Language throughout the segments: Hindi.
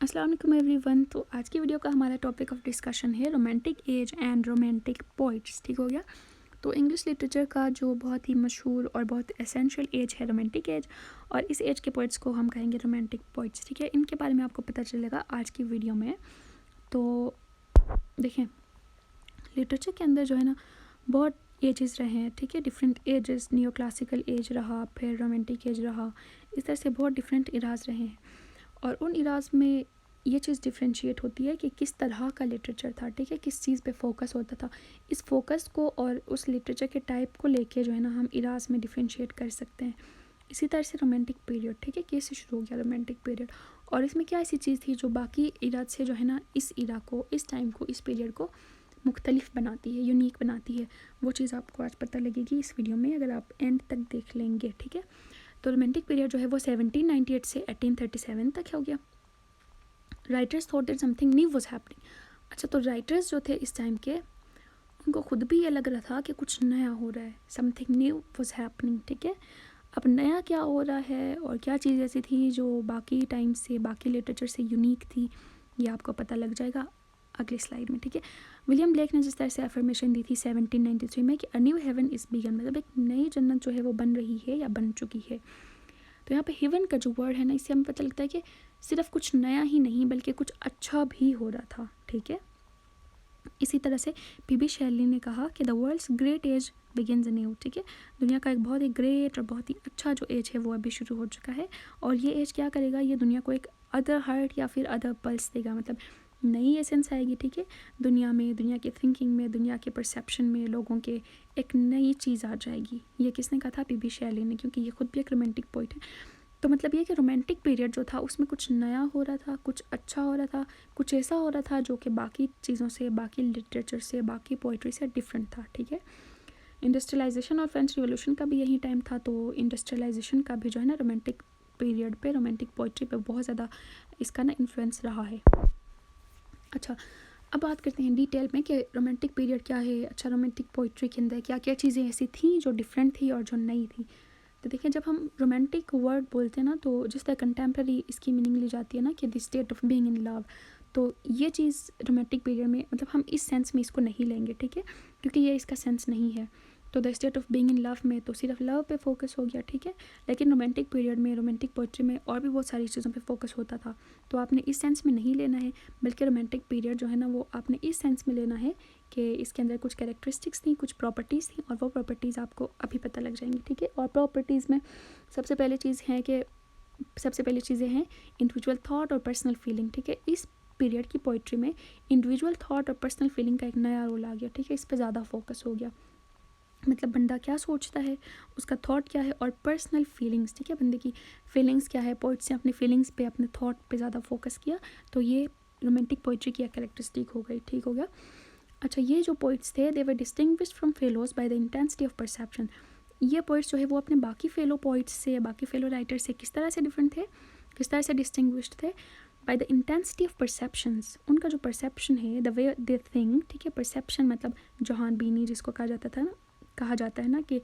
अस्सलाम वालेकुम एवरीवन। तो आज की वीडियो का हमारा टॉपिक ऑफ डिस्कशन है romantic as and romantic poets. ठीक हो गया। तो इंग्लिश लिटरेचर का जो बहुत ही मशहूर और बहुत एसेंशियल एज है रोमांटिक एज, और इस एज के पोइट्स को हम कहेंगे रोमांटिक पोइट्स। ठीक है, इनके बारे में आपको पता चलेगा आज की वीडियो में। तो देखें, लिटरेचर के अंदर जो है ना बहुत एजेस रहे हैं। ठीक है, different ages, neo classical as रहा, फिर रोमांटिक एज रहा, इस तरह से बहुत डिफरेंट इराज रहे हैं। और उन इराज में ये चीज़ डिफ्रेंशिएट होती है कि किस तरह का लिटरेचर था। ठीक है, किस चीज़ पे फोकस होता था। इस फोकस को और उस लिटरेचर के टाइप को लेके जो है ना हम इराज में डिफ्रेंशिएट कर सकते हैं। इसी तरह से रोमांटिक पीरियड, ठीक है, कैसे शुरू हो गया रोमांटिक पीरियड, और इसमें क्या ऐसी चीज़ थी जो बाकी इराज से जो है ना इस इरा को, इस टाइम को, इस पीरियड को मुख्तलिफ बनाती है, यूनिक बनाती है। वो चीज़ आपको आज पता लगेगी इस वीडियो में अगर आप एंड तक देख लेंगे। ठीक है, तो रोमांटिक पीरियड जो है वो 1798 से 1837 तक हो गया। Writers thought that something new was happening. अच्छा, तो राइटर्स जो थे इस टाइम के, उनको खुद भी ये लग रहा था कि कुछ नया हो रहा है, समथिंग न्यू वाज हैपनिंग। ठीक है, अब नया क्या हो रहा है और क्या चीज़ ऐसी थी जो बाकी टाइम से, बाकी लिटरेचर से यूनिक थी, ये आपको पता लग जाएगा अगली स्लाइड में। ठीक है, विलियम ब्लेक ने जिस तरह से अफर्मेशन दी थी 1793 में कि a new heaven is begun, मतलब एक नई जन्नत जो है वो बन रही है या बन चुकी है। तो यहाँ पे हेवन का जो वर्ड है ना, इससे हमें पता लगता है कि सिर्फ कुछ नया ही नहीं बल्कि कुछ अच्छा भी हो रहा था। ठीक है, इसी तरह से पीबी शैली ने कहा कि the world's great age begins new. ठीक है, दुनिया का एक बहुत ही ग्रेट और बहुत ही अच्छा जो एज है वो अभी शुरू हो चुका है, और ये एज क्या करेगा, ये दुनिया को एक अदर हार्ट या फिर अदर पल्स देगा, मतलब नई एसेंस आएगी। ठीक है, दुनिया में, दुनिया के थिंकिंग में, दुनिया के परसेप्शन में, लोगों के एक नई चीज़ आ जाएगी। ये किसने कहा था? पीबी शैली ने, क्योंकि ये खुद भी एक रोमांटिक पोइट है। तो मतलब ये कि रोमांटिक पीरियड जो था उसमें कुछ नया हो रहा था, कुछ अच्छा हो रहा था, कुछ ऐसा हो रहा था जो कि बाकी चीज़ों से, बाकी लिटरेचर से, बाकी पोइट्री से डिफरेंट था। ठीक है, इंडस्ट्रियलाइजेशन और फ्रेंच रिवोल्यूशन का भी यही टाइम था, तो इंडस्ट्रियलाइजेशन का भी जो है ना रोमांटिक पीरियड पे, रोमांटिक पोइट्री पे बहुत ज़्यादा इसका ना इन्फ्लुएंस रहा है। अच्छा, अब बात करते हैं डिटेल में कि रोमांटिक पीरियड क्या है। अच्छा, रोमांटिक पोइट्री के अंदर क्या क्या चीज़ें ऐसी थी जो डिफरेंट थी और जो नई थी। तो देखिए, जब हम रोमांटिक वर्ड बोलते हैं ना, तो जिस तरह कंटेम्प्रेरी इसकी मीनिंग ली जाती है ना कि the state of being in love, तो ये चीज़ रोमांटिक पीरियड में, मतलब हम इस सेंस में इसको नहीं लेंगे। ठीक है, क्योंकि ये इसका सेंस नहीं है। तो the state of being in love में तो सिर्फ लव पे फोकस हो गया। ठीक है, लेकिन रोमांटिक पीरियड में, रोमांटिक पोइट्री में और भी बहुत सारी चीज़ों पे फोकस होता था, तो आपने इस सेंस में नहीं लेना है, बल्कि रोमांटिक पीरियड जो है ना वो आपने इस सेंस में लेना है कि इसके अंदर कुछ कैरेक्टरिस्टिक्स थी, कुछ प्रॉपर्टीज़ थी, और वो प्रॉपर्टीज़ आपको अभी पता लग जाएंगी। ठीक है, और प्रॉपर्टीज़ में सबसे पहले चीज़ है कि सबसे पहली चीज़ें हैं इंडिविजुअल थॉट और पर्सनल फीलिंग। ठीक है, इस पीरियड की पोइट्री में इंडिविजुअल थॉट और पर्सनल फीलिंग का एक नया रोल आ गया। ठीक है, इस पर ज़्यादा फोकस हो गया, मतलब बंदा क्या सोचता है, उसका थॉट क्या है, और पर्सनल फीलिंग्स। ठीक है, बंदे की फीलिंग्स क्या है, पोइट्स ने अपनी फीलिंग्स पे, अपने थॉट पे ज़्यादा फोकस किया, तो ये रोमांटिक पोइट्री की एक कैरेक्टरिस्टिक हो गई। ठीक हो गया। अच्छा, ये जो पोइट्स थे they were distinguished from fellows by the intensity of perception. ये पोइट्स जो है वो अपने बाकी फेलो पोइट्स से, बाकी फेलो राइटर्स से किस तरह से डिफरेंट थे, किस तरह से डिस्टिंग्विश्ड थे? Bye the intensity of perceptions. उनका जो परसेप्शन है, द वे दे थिंक। ठीक है, परसेप्शन मतलब जहान बीनी जिसको कहा जाता था ना, कहा जाता है ना कि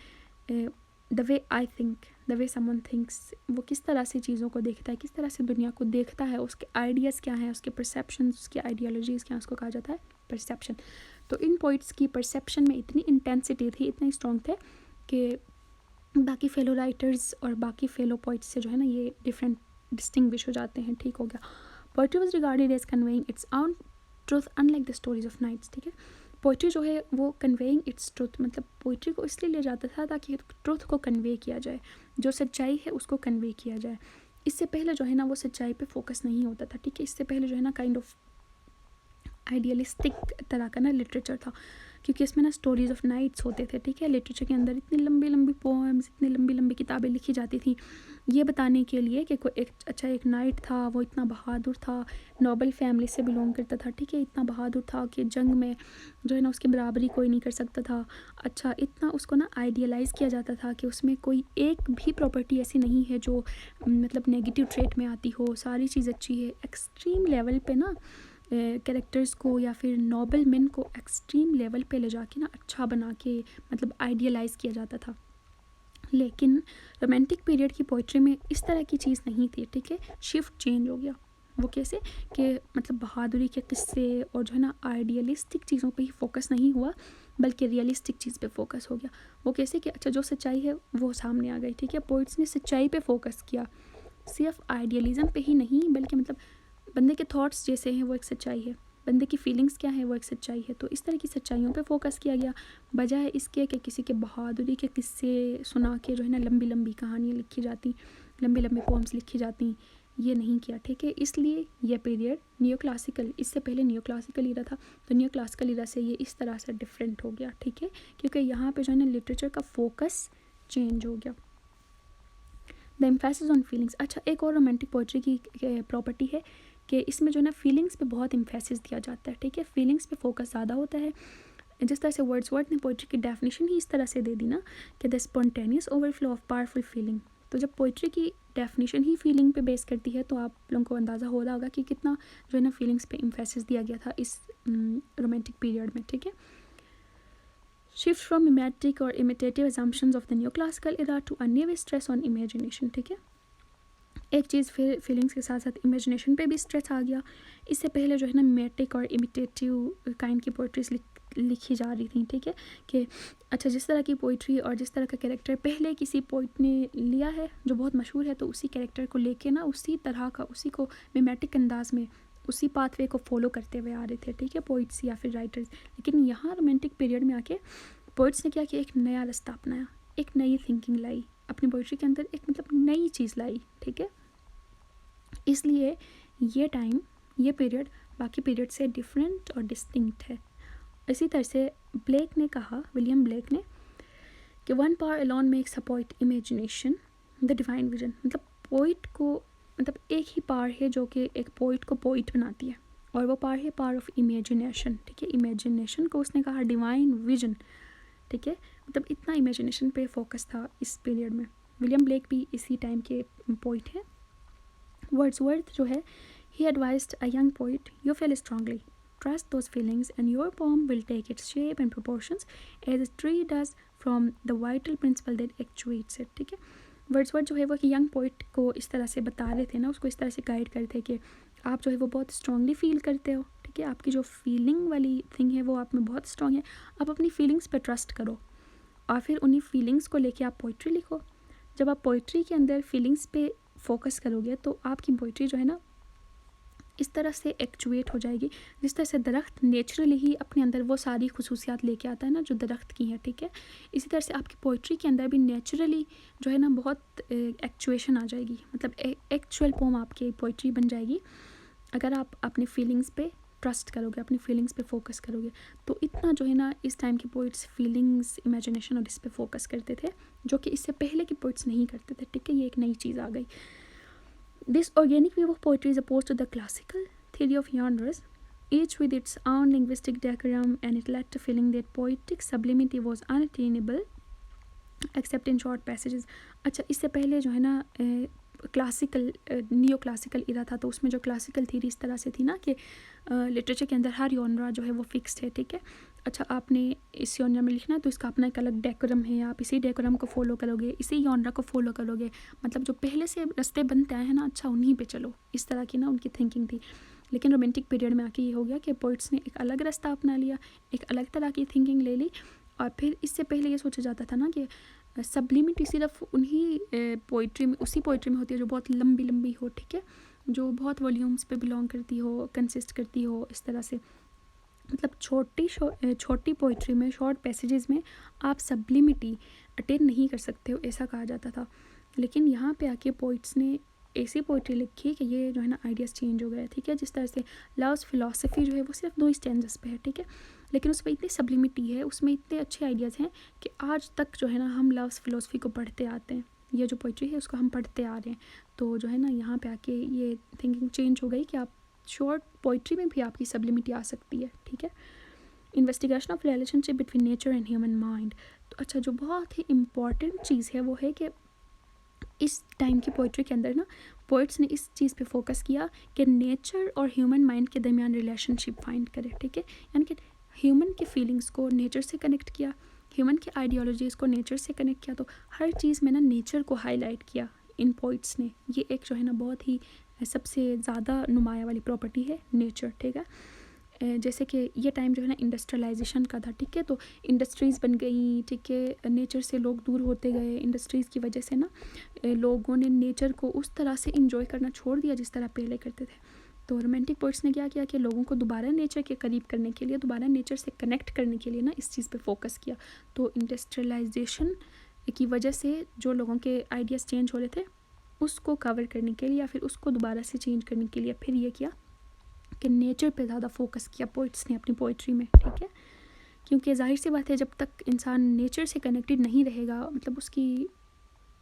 the way I think, the way someone thinks, वो किस तरह से चीज़ों को देखता है, किस तरह से दुनिया को देखता है, उसके आइडियाज़ क्या हैं, उसके परसेप्शन, उसकी आइडियोलॉजीज़ क्या हैं, उसको कहा जाता है परसेप्शन। तो इन पोइट्स की परसेप्शन में इतनी इंटेंसिटी थी, इतने स्ट्रॉन्ग थे कि बाकी फेलो राइटर्स और बाकी फेलो पोइट्स से जो है ना ये डिफरेंट डिस्टिंग्विश हो जाते हैं। ठीक हो गया। Poetry was regarded as conveying its own truth unlike the stories of knights. ठीक है, पोइट्री जो है वो कन्वेइंग इट्स ट्रूथ, मतलब पोइट्री को इसलिए लिया जाता था ताकि ट्रूथ को कन्वे किया जाए, जो सच्चाई है उसको कन्वे किया जाए। इससे पहले जो है ना वो सच्चाई पे फोकस नहीं होता था। ठीक है, इससे पहले जो है ना काइंड ऑफ आइडियलिस्टिक तरह का ना लिटरेचर था, क्योंकि इसमें ना स्टोरीज ऑफ नाइट्स होते थे। ठीक है, लिटरेचर के अंदर इतनी लंबी लंबी पोएम्स, इतनी लंबी लंबी किताबें लिखी जाती थी ये बताने के लिए कि कोई एक नाइट था, वो इतना बहादुर था, नोबल फैमिली से बिलोंग करता था। ठीक है, इतना बहादुर था कि जंग में जो है ना उसकी बराबरी कोई नहीं कर सकता था। अच्छा, इतना उसको ना आइडियलाइज़ किया जाता था कि उसमें कोई एक भी प्रॉपर्टी ऐसी नहीं है जो मतलब नेगेटिव ट्रेट में आती हो, सारी चीज़ अच्छी है। एक्सट्रीम लेवल पे ना कैरेक्टर्स को या फिर नोबल मैन को एक्सट्रीम लेवल पे ले जाके ना अच्छा बना के मतलब आइडियलाइज़ किया जाता था। लेकिन रोमांटिक पीरियड की पोइट्री में इस तरह की चीज़ नहीं थी। ठीक है, शिफ्ट चेंज हो गया। वो कैसे कि मतलब बहादुरी के किस्से और जो है ना आइडियलिस्टिक चीज़ों पे ही फोकस नहीं हुआ बल्कि रियलिस्टिक चीज़ पे फोकस हो गया। वो कैसे कि अच्छा जो सच्चाई है वो सामने आ गई, ठीक है। पोइट्स ने सच्चाई पे फोकस किया, सिर्फ आइडियलिज्म पे ही नहीं बल्कि मतलब बंदे के थॉट्स जैसे हैं वो एक सच्चाई है, बंदे की फीलिंग्स क्या है वो एक सच्चाई है। तो इस तरह की सच्चाइयों पे फोकस किया गया बजाय इसके कि किसी के बहादुरी के किस्से सुना के जो है ना लंबी लंबी कहानियाँ लिखी जाती, लंबी लंबी पोम्स लिखी जाती, ये नहीं किया, ठीक है। इसलिए ये पीरियड न्यू क्लासिकल, इससे पहले न्यू क्लासिकल ईरा था, तो न्यू क्लासिकल ईरा से ये इस तरह से डिफरेंट हो गया, ठीक है, क्योंकि यहाँ पे जो है ना लिटरेचर का फोकस चेंज हो गया। The emphasis on feelings. अच्छा एक और रोमांटिक पोइट्री की प्रॉपर्टी है कि इसमें जो है ना फीलिंग्स पे बहुत एम्फेसिस दिया जाता है, ठीक है, फीलिंग्स पे फोकस ज़्यादा होता है। जिस तरह से वर्ड्सवर्थ ने पोइट्री की डेफिनेशन ही इस तरह से दे दी ना कि the spontaneous overflow of powerful feeling, तो जब पोइट्री की डेफिनेशन ही फीलिंग पे बेस करती है तो आप लोगों को अंदाज़ा हो रहा होगा कि कितना जो है ना फीलिंग्स पे एम्फेसिस दिया गया था इस रोमांटिक पीरियड में, ठीक है। शिफ्ट फ्रॉम मिमेटिक और imitative assumptions of the new classical era to a new stress on imagination, ठीक है। एक चीज़ फिर फीलिंग्स के साथ साथ इमेजिनेशन पे भी स्ट्रेस आ गया। इससे पहले जो है ना मिमेटिक और इमिटेटिव काइंड की पोइट्रीज लिखी जा रही थी, ठीक है, कि अच्छा जिस तरह की पोइट्री और जिस तरह का कैरेक्टर पहले किसी पोइट ने लिया है जो बहुत मशहूर है तो उसी कैरेक्टर को लेके ना उसी तरह का उसी को मिमेटिक अंदाज में उसी पाथवे को फॉलो करते हुए आ रहे थे, ठीक है, पोइट्स या फिर राइटर्स। लेकिन यहाँ रोमांटिक पीरियड में आके पोइट्स ने क्या किया, एक नया रास्ता अपनाया, एक नई थिंकिंग लाई अपनी पोइट्री के अंदर, एक मतलब नई चीज़ लाई, ठीक है। इसलिए ये टाइम ये पीरियड बाकी पीरियड से डिफरेंट और डिस्टिंक्ट है। इसी तरह से ब्लेक ने कहा, विलियम ब्लेक ने, कि one power alone makes a poet imagination the divine vision, मतलब पोइट को मतलब एक ही पावर है जो कि एक पोइट को पोइट बनाती है और वो पावर है पावर ऑफ इमेजिनेशन, ठीक है। इमेजिनेशन को उसने कहा डिवाइन विजन, ठीक है, मतलब इतना इमेजिनेशन पे फोकस था इस पीरियड में। विलियम ब्लेक भी इसी टाइम के पोइट हैं। वर्ड्सवर्थ जो है, he advised a young poet, you feel strongly, trust those feelings and your poem will take its shape and proportions as a tree does from the vital principle that actuates it, ठीक है। वर्ड्सवर्थ जो है वो यंग पोइट को इस तरह से बता रहे थे ना, उसको इस तरह से गाइड करते थे कि आप जो है वो बहुत स्ट्रांगली फील करते हो, ठीक है, आपकी जो फीलिंग वाली थिंग है वो आप में बहुत स्ट्रांग है, आप अपनी फीलिंग्स पे ट्रस्ट करो और फिर उन्हीं फीलिंग्स को लेके आप पोइट्री लिखो। जब आप पोइट्री के अंदर फीलिंग्स पे फोकस करोगे तो आपकी पोइट्री जो है ना इस तरह से एक्चुएट हो जाएगी जिस तरह से दरख्त नेचुरली ही अपने अंदर वो सारी खुसूसियात लेके आता है ना जो दरख्त की हैं, ठीक है। इसी तरह से आपकी पोइट्री के अंदर भी नेचुरली जो है ना बहुत एक्चुएशन आ जाएगी, मतलब एक्चुअल पोम आपकी पोइट्री बन जाएगी अगर आप अपनी फीलिंग्स पे ट्रस्ट करोगे, अपनी फीलिंग्स पे फोकस करोगे। तो इतना जो है ना इस टाइम के पोइट्स फीलिंग्स, इमेजिनेशन और इस पे फोकस करते थे जो कि इससे पहले के पोइट्स नहीं करते थे, ठीक है, ये एक नई चीज़ आ गई। This organic view of poetry is opposed to the classical theory of genres, each with its own linguistic decorum, and it led to feeling that poetic sublimity was unattainable except in short passages. अच्छा इससे पहले जो है ना क्लासिकल नियो क्लासिकल इरा था तो उसमें जो क्लासिकल थीरी इस तरह से थी ना कि लिटरेचर के अंदर हर यॉनरा जो है वो फिक्स्ड है, ठीक है। अच्छा आपने इस यॉनरा में लिखना है तो इसका अपना एक अलग डेकोरम है, आप इसी डेकोरम को फॉलो करोगे, इसी यॉनरा को फॉलो करोगे, मतलब जो पहले से रास्ते बनते आए हैं ना अच्छा उन्हीं पे चलो, इस तरह की ना उनकी थिंकिंग थी। लेकिन रोमांटिक पीरियड में आके ये हो गया कि पोइट्स ने एक अलग रास्ता अपना लिया, एक अलग तरह की थिंकिंग ले ली। और फिर इससे पहले ये सोचा जाता था ना कि सब्लिमिटी सिर्फ उन्हीं पोइट्री में उसी पोइट्री में होती है जो बहुत लंबी लंबी हो, ठीक है, जो बहुत वॉल्यूम्स पे बिलोंग करती हो, कंसिस्ट करती हो, इस तरह से मतलब छोटी पोइट्री में शॉर्ट पैसेजेस में आप सब्लिमिटी अटेन नहीं कर सकते हो, ऐसा कहा जाता था। लेकिन यहाँ पे आके पोइट्स ने ऐसी पोइट्री लिखी कि ये जो है ना आइडियाज़ चेंज हो गए, ठीक है। जिस तरह से लव्स फिलॉसफी जो है वो सिर्फ 2 स्टैंडर्स पे है, ठीक है, लेकिन उसमें इतनी सब्लिमिटी है, उसमें इतने अच्छे आइडियाज़ हैं कि आज तक जो है ना हम लव्स फिलॉसफी को पढ़ते आते हैं, ये जो पोइट्री है उसको हम पढ़ते आ रहे हैं। तो जो है ना यहाँ पे आके ये थिंकिंग चेंज हो गई कि आप शॉर्ट पोइट्री में भी आपकी सब्लिमिटी आ सकती है, ठीक है। Investigation of relationship between nature and human mind. तो अच्छा जो बहुत ही इम्पॉर्टेंट चीज़ है वो है कि इस टाइम की पोइट्री के अंदर ना पोइट्स ने इस चीज़ पे फोकस किया कि नेचर और ह्यूमन माइंड के दरमियान रिलेशनशिप फाइंड करें, ठीक है, यानी कि ह्यूमन की फीलिंग्स को नेचर से कनेक्ट किया, ह्यूमन की आइडियोलॉजीज़ को नेचर से कनेक्ट किया। तो हर चीज़ में ना नेचर को हाईलाइट किया इन पोइट्स ने। ये एक जो है ना बहुत ही सबसे ज़्यादा नुमाया वाली प्रॉपर्टी है नेचर, ठीक है। जैसे कि ये टाइम जो है ना इंडस्ट्रियलाइजेशन का था, ठीक है, तो इंडस्ट्रीज़ बन गई, ठीक है, नेचर से लोग दूर होते गए। इंडस्ट्रीज़ की वजह से ना लोगों ने नेचर को उस तरह से इंजॉय करना छोड़ दिया जिस तरह पहले करते थे। तो रोमांटिक पोइट्स ने क्या किया कि लोगों को दोबारा नेचर के करीब करने के लिए, दोबारा नेचर से कनेक्ट करने के लिए ना इस चीज़ पे फोकस किया। तो इंडस्ट्रियलाइजेशन की वजह से जो लोगों के आइडियाज़ चेंज हो रहे थे उसको कवर करने के लिए या फिर उसको दोबारा से चेंज करने के लिए फिर ये किया कि नेचर पे ज़्यादा फोकस किया पोइट्स ने अपनी पोइट्री में, ठीक है। क्योंकि जाहिर सी बात है जब तक इंसान नेचर से कनेक्टेड नहीं रहेगा मतलब उसकी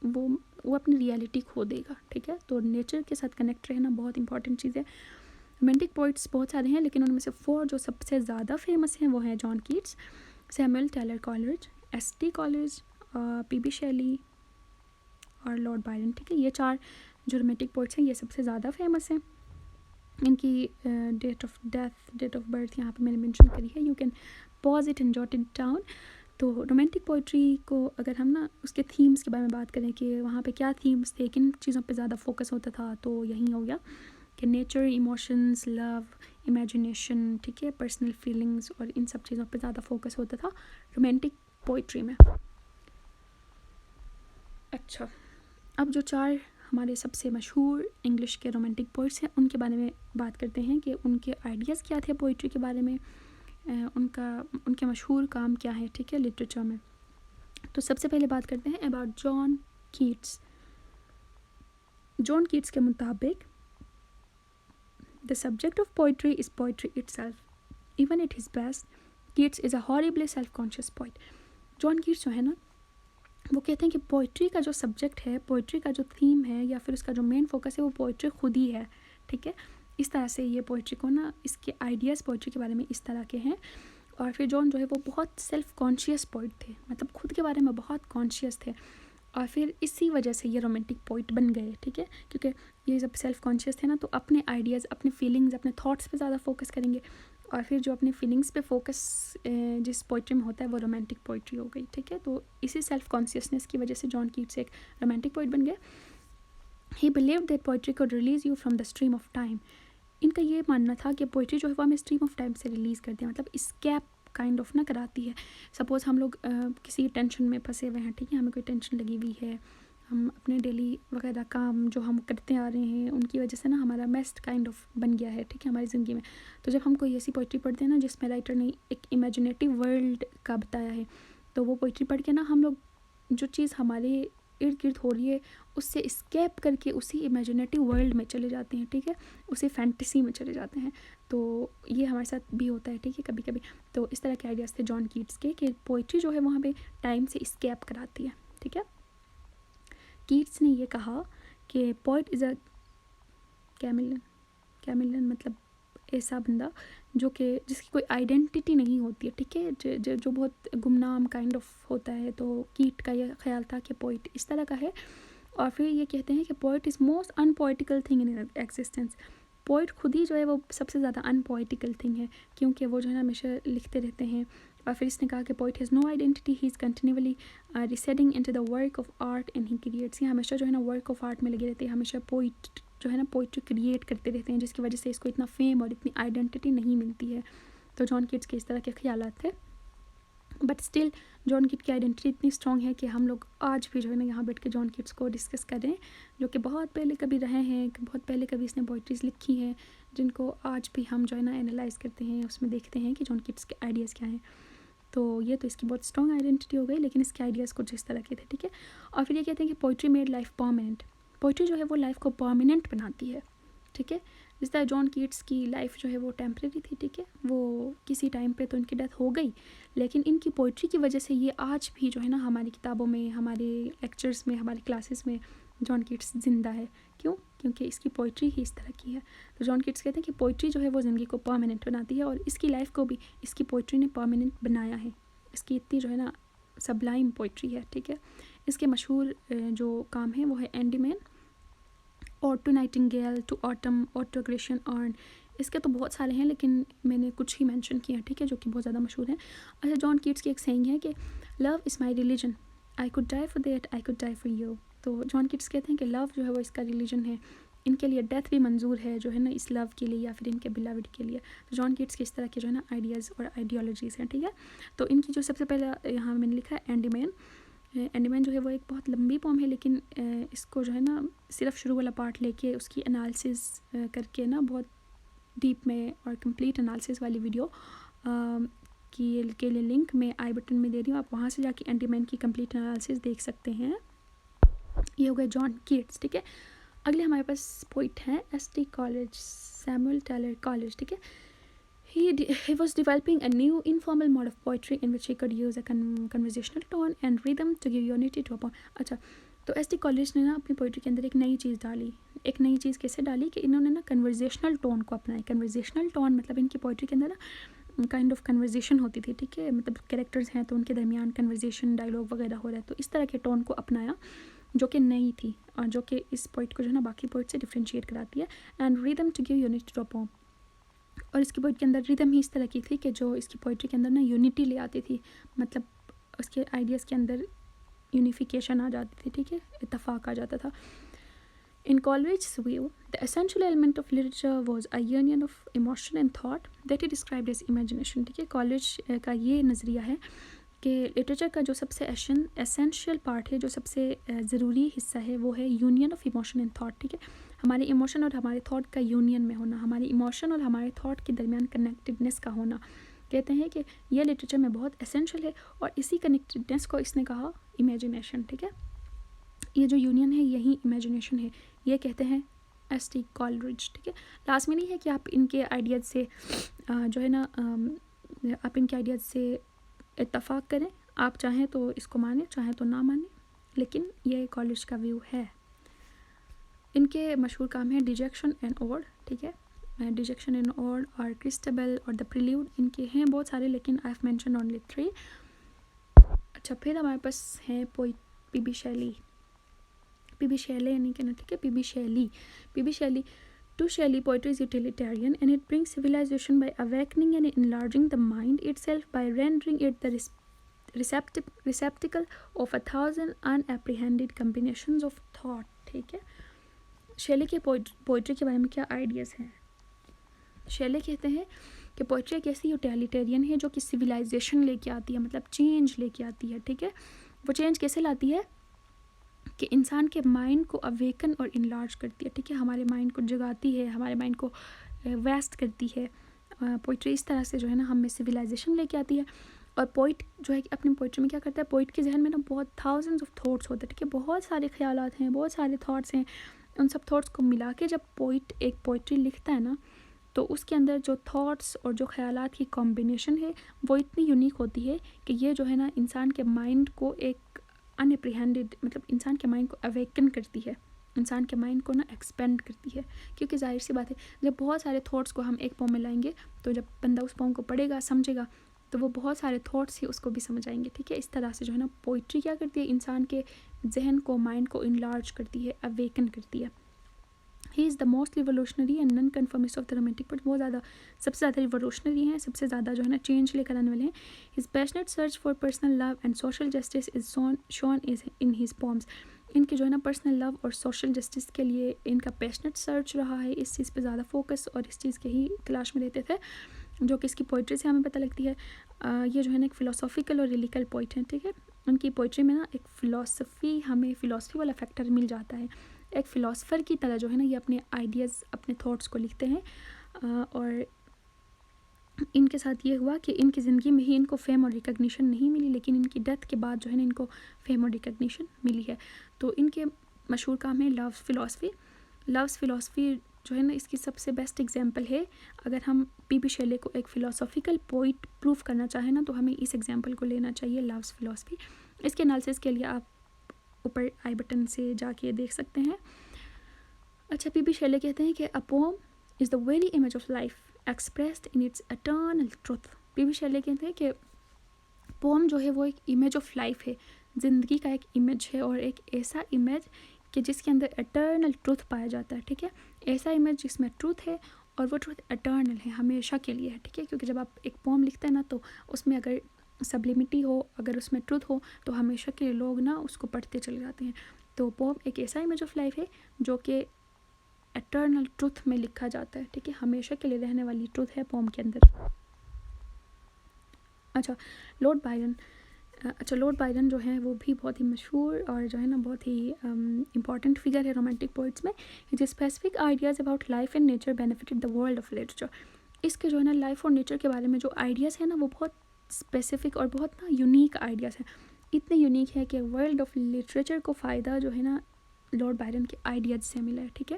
वो अपनी रियलिटी खो देगा, ठीक है। तो नेचर के साथ कनेक्ट रहना बहुत इंपॉर्टेंट चीज़ है। रोमांटिक पोइट्स बहुत सारे हैं लेकिन उनमें से 4 जो सबसे ज़्यादा फेमस हैं वो हैं John Keats, Samuel Taylor Coleridge, S T. Coleridge, P B. Shelley और लॉर्ड बायरन, ठीक है। ये 4 जो रोमांटिक पोइट्स हैं ये सबसे ज़्यादा फेमस हैं। इनकी date of death, date of birth यहाँ पे मैंने मेंशन करी है, you can pause it and jot it down. तो रोमांटिक पोइट्री को अगर हम ना उसके थीम्स के बारे में बात करें कि वहाँ पे क्या थीम्स थे, किन चीज़ों पे ज़्यादा फोकस होता था, तो यही हो गया कि नेचर, इमोशंस, लव, इमेजिनेशन, ठीक है, पर्सनल फीलिंग्स और इन सब चीज़ों पे ज़्यादा फोकस होता था रोमांटिक पोइट्री में। अच्छा, अब जो 4 हमारे सबसे मशहूर इंग्लिश के रोमांटिक पोइट्स हैं उनके बारे में बात करते हैं कि उनके आइडियाज़ क्या थे पोइट्री के बारे में, उनके मशहूर काम क्या है, ठीक है, लिटरेचर में। तो सबसे पहले बात करते हैं about John Keats. John Keats के मुताबिक the subject of poetry is poetry itself even at his best. Keats is a horribly self conscious poet. John Keats जो है ना वो कहते हैं कि पोइट्री का जो सब्जेक्ट है, पोइट्री का जो थीम है या फिर उसका जो मेन फोकस है वो पोइट्री खुद ही है, ठीक है। इस तरह से ये पोइट्री को ना इसके आइडियाज़ पोइट्री के बारे में इस तरह के हैं। और फिर जॉन जो है वो बहुत सेल्फ कॉन्शियस पोइट थे, मतलब खुद के बारे में बहुत कॉन्शियस थे और फिर इसी वजह से ये रोमांटिक पोइट बन गए, ठीक है। क्योंकि ये जब सेल्फ कॉन्शियस थे ना तो अपने आइडियाज़, अपने फीलिंग्स, अपने थॉट्स पे ज़्यादा फोकस करेंगे और फिर जो अपने फीलिंग्स पे फोकस जिस पोइट्री में होता है वो रोमांटिक पोइट्री हो गई, ठीक है। तो इसी सेल्फ कॉन्शियसनेस की वजह से जॉन कीट्स एक रोमांटिक पोइट बन गए। ही believed that poetry could release you from the stream of time. इनका ये मानना था कि पोइट्री जो है वो हमें स्ट्रीम ऑफ टाइम से रिलीज़ करती है, मतलब स्कैप काइंड ऑफ ना कराती है। सपोज़ हम लोग किसी टेंशन में फंसे हुए हैं, ठीक है, हमें कोई टेंशन लगी हुई है, हम अपने डेली वगैरह काम जो हम करते आ रहे हैं उनकी वजह से ना हमारा मेस्ट काइंड ऑफ बन गया है, ठीक है, हमारी ज़िंदगी में। तो जब हम कोई ऐसी पोइट्री पढ़ते हैं ना जिसमें राइटर ने एक इमेजिनेटिव वर्ल्ड का बताया है तो वो पोइट्री पढ़ के ना हम लोग जो चीज़ हमारे इर्द गिर्द हो रही है उससे स्केप करके उसी इमेजिनेटिव वर्ल्ड में चले जाते हैं, ठीक है, उसी फैंटेसी में चले जाते हैं। तो ये हमारे साथ भी होता है, ठीक है, कभी कभी। तो इस तरह के आइडियाज़ थे जॉन कीट्स के कि पोइट्री जो है वहाँ पे टाइम से स्केप कराती है, ठीक है। कीट्स ने ये कहा कि पोइट इज़ अ कैमिलियन मतलब ऐसा बंदा जो कि जिसकी कोई आइडेंटिटी नहीं होती है, ठीक है, जो बहुत गुमनाम काइंड ऑफ होता है। तो कीट का ये ख्याल था कि पोइट इस तरह का है। और फिर ये कहते हैं कि poet is most unpoetical thing in existence. Poet खुद ही जो है वो सबसे ज़्यादा अनपोइटिकल थिंग है क्योंकि वो जो है ना हमेशा लिखते रहते हैं। और फिर इसने कहा कि poet has no identity, he is continually receding into the work of art and he creates. ये हमेशा जो है ना वर्क ऑफ आर्ट में लगे रहते हैं, हमेशा पोइट जो है ना पोइट्री क्रिएट करते रहते हैं जिसकी वजह से इसको इतना फेम और इतनी आइडेंटिटी नहीं मिलती है। तो जॉन कीट्स के इस तरह के ख्यालात थे। बट स्टिल जॉन कीट्स की आइडेंटिटी इतनी स्ट्रॉन्ग है कि हम लोग आज भी जो है ना यहाँ बैठ के जॉन कीट्स को डिस्कस कर रहे हैं, जो कि बहुत पहले कभी रहे हैं, बहुत पहले कभी इसने पोइट्रीज़ लिखी हैं जिनको आज भी हम जो है ना एनालाइज करते हैं, उसमें देखते हैं कि जॉन कीट्स के आइडियाज़ क्या हैं। तो ये तो इसकी बहुत स्ट्रॉन्ग आइडेंटिटी हो गई, लेकिन इसके आइडियाज़ कुछ इस तरह के थे, ठीक है। और फिर ये कहते हैं कि poetry made life permanent. Poetry जो है वो लाइफ को परमानेंट बनाती है, ठीक है। जिस तरह जॉन कीट्स की लाइफ जो है वो टेम्परेरी थी, ठीक है, वो किसी टाइम पे तो इनकी डेथ हो गई, लेकिन इनकी पोइट्री की वजह से ये आज भी जो है ना हमारी किताबों में, हमारे लेक्चर्स में, हमारी क्लासेस में जॉन कीट्स ज़िंदा है। क्यों? क्योंकि इसकी पोइट्री ही इस तरह की है। तो जॉन कीट्स कहते हैं कि पोइट्री जो है वो ज़िंदगी को परमानेंट बनाती है और इसकी लाइफ को भी इसकी पोइट्री ने परमानेंट बनाया है। इसकी इतनी जो है ना सबलाइम पोइट्री है, ठीक है। इसके मशहूर जो काम है वो है एंडीमैन, और टू नाइटिंगेल, टू ऑटम, और टू ग्रेशियन अर्न। इसके तो बहुत सारे हैं लेकिन मैंने कुछ ही मेंशन किए हैं, ठीक है, जो कि बहुत ज़्यादा मशहूर हैं। अच्छा, जॉन कीट्स की एक सेइंग है कि love is my religion, I could die for that, I could die for you. तो जॉन कीट्स कहते हैं कि लव जो है वो इसका रिलीजन है इनके लिए डेथ भी मंजूर है जो है ना इस लव के लिए या फिर इनके बिलवड के लिए। तो जॉन कीट्स के इस तरह के जो है ना आइडियाज़ और आइडियोलॉजीज़ हैं, ठीक है। तो इनकी जो सबसे पहले यहाँ मैंने लिखा है एंडीमैन। एंडीमैन जो है वो एक बहुत लंबी पोम है, लेकिन इसको जो है ना सिर्फ शुरू वाला पार्ट लेके उसकी एनालिसिस करके ना बहुत डीप में और कंप्लीट एनालिसिस वाली वीडियो के लिए लिंक मैं आई बटन में दे रही हूँ, आप वहाँ से जाके एंडीमैन की कंप्लीट एनालिसिस देख सकते हैं। ये हो गया जॉन कीट्स, ठीक है। अगले हमारे पास पोइट हैं S T. Coleridge, Samuel Taylor Coleridge, ठीक है। He was developing a new informal mode of poetry in which he could use a conversational tone and rhythm to give unity to a poem. अच्छा, तो एस.टी. कॉलेज ने ना अपनी पोइट्री के अंदर एक नई चीज़ डाली। एक नई चीज़ कैसे डाली कि इन्होंने ना कन्वर्जेशनल टोन को अपनाया। कन्वर्जेशनल टोन मतलब इनकी पोइट्री के अंदर ना काइंड ऑफ कन्वर्जेशन होती थी, ठीक है। मतलब कैरेक्टर्स हैं तो उनके दरमियान कन्वर्जेशन डायलॉग वगैरह हो रहा है, तो इस तरह के टोन को अपनाया जो कि नई थी और जो कि इस पोइट को जो है ना बाकी पोइट से डिफ्रेंशिएट कराती है। And rhythm to give unity to a poem, और इसकी पोइट के अंदर रिदम ही इस तरह की थी कि जो इसकी पोइट्री के अंदर ना यूनिटी ले आती थी, मतलब उसके आइडियाज़ के अंदर यूनिफिकेशन आ जाती थी, ठीक है, इत्तफाक आ जाता था। In Coleridge's view, the essential element of literature was a union of emotion and thought that he described as imagination, ठीक है। कॉलेज का ये नज़रिया है कि लिटरेचर का जो सबसे एसेंशियल पार्ट है, जो सबसे ज़रूरी हिस्सा है, वो है union of emotion and thought, ठीक है। हमारे इमोशन और हमारे थॉट का यूनियन में होना, हमारे इमोशन और हमारे थॉट के दरमियान कनेक्टेडनेस का होना। कहते हैं कि यह लिटरेचर में बहुत एसेंशियल है और इसी कनेक्टेडनेस को इसने कहा इमेजिनेशन, ठीक है। ये जो यूनियन है यही इमेजिनेशन है, ये कहते हैं एस.टी. कॉलरिज, ठीक है। लास्ट में नहीं है कि आप इनके आइडियाज़ से जो है ना आप इनके आइडियाज़ से इत्तफाक करें, आप चाहें तो इसको माने चाहें तो ना माने, लेकिन ये कॉलेज का व्यू है। इनके मशहूर काम है डिजेक्शन एंड ओड, ठीक है। डिजेक्शन एंड ओड और क्रिस्टबल और द प्रिल्यूड, इनके हैं बहुत सारे, लेकिन आई हैव मेंशन ओनली 3। अच्छा, फिर हमारे पास हैं poet P B. Shelley. P B. Shelley नहीं कहना, ठीक है, P B. Shelley. P B. Shelley, to Shelley, poetry is utilitarian and it brings civilization by awakening and enlarging the mind itself by rendering it the receptacle of 1,000 unapprehended combinations of thought, ठीक है। शेली के पोइट्री के बारे में क्या आइडियाज़ हैं? शेली कहते हैं कि पोइट्री एक ऐसी यूटिलिटेरियन है जो कि सिविलाइजेशन लेके आती है, मतलब चेंज लेके आती है, ठीक है। वो चेंज कैसे लाती है कि इंसान के माइंड को अवेकन और इनलार्ज करती है, ठीक है। हमारे माइंड को जगाती है, हमारे माइंड को वेस्ट करती है। पोइट्री इस तरह से जो है ना हमें सिविलाइजेशन लेके आती है। और पोइट जो है कि अपने पोइट्री में क्या करता है, पोइट के जहन में ना बहुत थाउजेंड्स ऑफ थॉट्स होते हैं, ठीक है। बहुत सारे ख्यालात हैं, बहुत सारे थॉट्स हैं। उन सब थॉट्स को मिला के जब पोइट एक पोइट्री लिखता है ना, तो उसके अंदर जो थॉट्स और जो ख्यालात की कॉम्बिनेशन है वो इतनी यूनिक होती है कि ये जो है ना इंसान के माइंड को एक अनएप्रीहेंडेड, मतलब इंसान के माइंड को अवेकन करती है, इंसान के माइंड को ना एक्सपेंड करती है। क्योंकि जाहिर सी बात है, जब बहुत सारे थॉट्स को हम एक पोम में लाएंगे तो जब बंदा उस पोम को पढ़ेगा, समझेगा, तो वो बहुत सारे थॉट्स ही उसको भी समझ आएंगे, ठीक है। इस तरह से जो है ना पोइट्री क्या करती है, इंसान के जहन को, माइंड को इनलार्ज करती है, अवेकन करती है। He is the most revolutionary and non conformist of the romantic poet, बहुत ज़्यादा, सबसे ज़्यादा रिवोल्यूशनरी हैं, सबसे ज़्यादा जो है ना चेंज लेकर आने वाले हैं। His passionate search for personal love and social justice is shown is in his poems. इनके जो है ना पर्सनल लव और सोशल जस्टिस के लिए इनका पैशनेट सर्च रहा है, इस चीज़ पे ज़्यादा फोकस और इस चीज़ के ही तलाश में रहते थे, जो कि इसकी पोइट्री से हमें पता लगती है। ये जो है ना एक फ़िलोसॉफिकल और रिलिकल पोइट हैं, ठीक है। उनकी पोइट्री में ना एक फ़िलोसफी, हमें फ़िलोसफी वाला फैक्टर मिल जाता है। एक फ़िलासफ़र की तरह जो है ना ये अपने आइडियाज़, अपने थॉट्स को लिखते हैं। और इनके साथ ये हुआ कि इनकी ज़िंदगी में ही इनको फेम और रिकग्निशन नहीं मिली, लेकिन इनकी डेथ के बाद जो है ना इनको फेम और रिकग्निशन मिली है। तो इनके मशहूर काम है लव्स फ़िलासफ़ी। लव्स फ़िलासफ़ी जो है ना इसकी सबसे बेस्ट एग्जांपल है। अगर हम पी.बी. शेली को एक फ़िलासॉफिकल पोइट प्रूफ करना चाहें ना, तो हमें इस एग्जांपल को लेना चाहिए, लव्स फ़िलासफ़ी। इसके एनालिसिस के लिए आप ऊपर आई बटन से जाके देख सकते हैं। अच्छा, पी.बी. शेली कहते हैं कि a poem is the very image of life expressed in its eternal truth. P B. Shelley कहते हैं कि पोम जो है वो एक इमेज ऑफ लाइफ है, ज़िंदगी का एक इमेज है, और एक ऐसा इमेज कि जिसके अंदर एटर्नल ट्रुथ पाया जाता है, ठीक है। ऐसा इमेज जिसमें ट्रुथ है और वो ट्रुथ एटर्नल है, हमेशा के लिए है, ठीक है। क्योंकि जब आप एक पोम लिखते हैं ना, तो उसमें अगर सब्लिमिटी हो, अगर उसमें ट्रुथ हो, तो हमेशा के लोग ना उसको पढ़ते चले जाते हैं। तो पोम एक ऐसा इमेज ऑफ लाइफ है जो कि एटर्नल ट्रुथ में लिखा जाता है, ठीक है, हमेशा के लिए रहने वाली ट्रुथ है पोम के अंदर। अच्छा, लॉर्ड बायरन जो है वो भी बहुत ही मशहूर और जो है ना बहुत ही इम्पॉर्टेंट फिगर है रोमांटिक पोइट्स में। His specific ideas about life and nature benefited the world of literature. इसके जो है ना लाइफ और नेचर के बारे में जो आइडियाज़ है ना वो बहुत स्पेसिफिक और बहुत ना यूनिक आइडियाज़ हैं। इतने यूनिक है कि वर्ल्ड ऑफ लिटरेचर को फ़ायदा जो है ना लॉर्ड बायरन के आइडियाज़ से मिला है, ठीक है।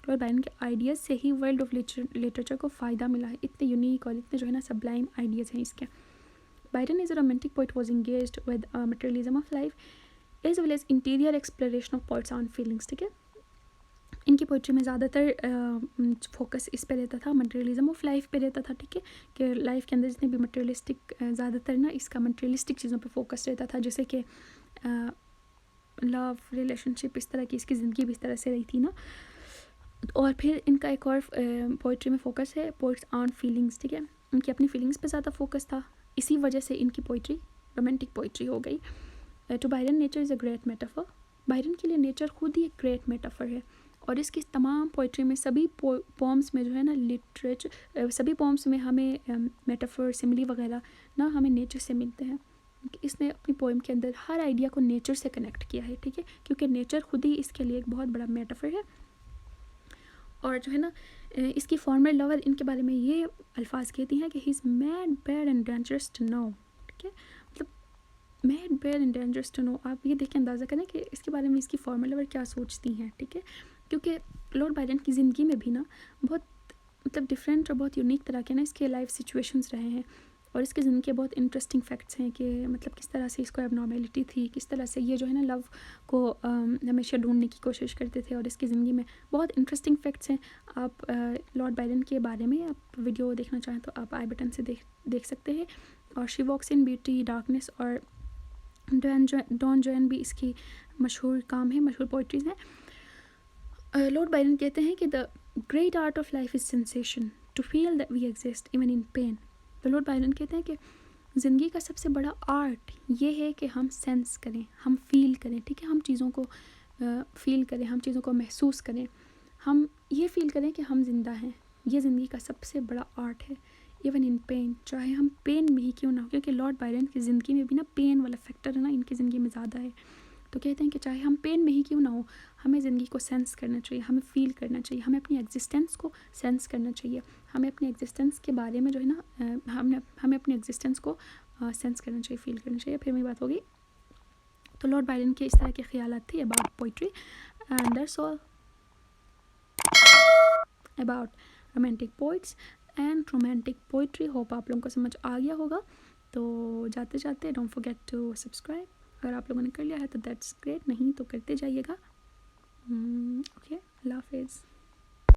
लॉर्ड बायरन के आइडियाज़ से ही वर्ल्ड ऑफ लिटरेचर को फ़ायदा मिला है। इतने यूनिक और इतने जो है ना सबलाइम आइडियाज़ हैं इसके। Byron is a romantic poet, was engaged with materialism of life as well as interior exploration of poets on feelings, ठीक है। इनकी पोइट्री में ज़्यादातर फोकस इस पे रहता था, मटेरियलिज्म ऑफ लाइफ पे रहता था, ठीक है, कि लाइफ के अंदर जितने भी मटेरियलिस्टिक ज़्यादातर ना इसका मटेरियलिस्टिक चीज़ों पे फोकस रहता था, जैसे कि लव रिलेशनशिप, इस तरह की इसकी ज़िंदगी भी इस तरह से रही थी ना। और फिर इनका एक और पोइट्री में फोकस है पोइट्स ऑन फीलिंग्स, ठीक है, इनकी अपनी फीलिंग्स पे ज़्यादा फोकस था, इसी वजह से इनकी पोइट्री रोमांटिक पोइट्री हो गई। To Byron nature is a great metaphor. Byron के लिए नेचर खुद ही एक ग्रेट मेटाफर है और इसकी तमाम पोइट्री में सभी पोम्स में जो है ना लिटरेचर, सभी पोम्स में हमें मेटाफर सिमिली वगैरह ना हमें नेचर से मिलते हैं। इसने अपनी पोएम के अंदर हर आइडिया को नेचर से कनेक्ट किया है, ठीक है, क्योंकि नेचर खुद ही इसके लिए एक बहुत बड़ा मेटाफर है। और जो है ना इसकी फॉर्मल लवर इनके बारे में ये अल्फाज कहती हैं कि he is mad bad and dangerous to know, ठीक है, मतलब mad bad and dangerous to know. आप ये देख के अंदाज़ा करें कि इसके बारे में इसकी फॉर्मल लवर क्या सोचती हैं, ठीक है, क्योंकि लॉर्ड बायरन की ज़िंदगी में भी ना बहुत मतलब डिफरेंट और बहुत यूनिक तरह के ना इसके लाइफ सिचुएशंस रहे हैं और इसकी ज़िंदगी के बहुत इंटरेस्टिंग फैक्ट्स हैं कि मतलब किस तरह से इसको एबनॉर्मेलिटी थी, किस तरह से ये जो है ना लव को हमेशा ढूंढने की कोशिश करते थे और इसकी ज़िंदगी में बहुत इंटरेस्टिंग फैक्ट्स हैं। आप लॉर्ड बायरन के बारे में आप वीडियो देखना चाहें तो आप आई बटन से देख सकते हैं। और she walks in beauty darkness और डॉन जोएन भी इसकी मशहूर काम है, मशहूर पोइट्रीज़ हैं। लॉर्ड बायरन कहते हैं कि the great art of life is sensation, to feel that we exist even in pain. तो लॉर्ड बायरन कहते हैं कि ज़िंदगी का सबसे बड़ा आर्ट ये है कि हम सेंस करें, हम फील करें, ठीक है, हम चीज़ों को फील करें, हम चीज़ों को महसूस करें, हम ये फील करें कि हम ज़िंदा हैं। ये ज़िंदगी का सबसे बड़ा आर्ट है, इवन इन पेन, चाहे हम पेन में ही क्यों ना हो, क्योंकि लॉर्ड बायरन की ज़िंदगी में भी ना पेन वाला फैक्टर है ना इनकी ज़िंदगी में ज़्यादा है। तो कहते हैं कि चाहे हम पेन में ही क्यों ना हो, हमें ज़िंदगी को सेंस करना चाहिए, हमें फ़ील करना चाहिए, हमें अपनी एग्जिस्टेंस को सेंस करना चाहिए, हमें अपनी एग्जिस्टेंस के बारे में जो है ना हमें अपनी एग्जिस्टेंस को सेंस करना चाहिए, फील करना चाहिए। फिर मेरी बात होगी। तो लॉर्ड बायरन के इस तरह के ख्यालात थे about poetry and that's all about romantic poets and romantic poetry. Hope आप लोगों को समझ आ गया होगा। तो जाते जाते डोंट फॉरगेट टू सब्सक्राइब। अगर आप लोगों ने कर लिया है तो दैट्स ग्रेट, नहीं तो करते जाइएगा। ओके, अल्लाह हाफिज़।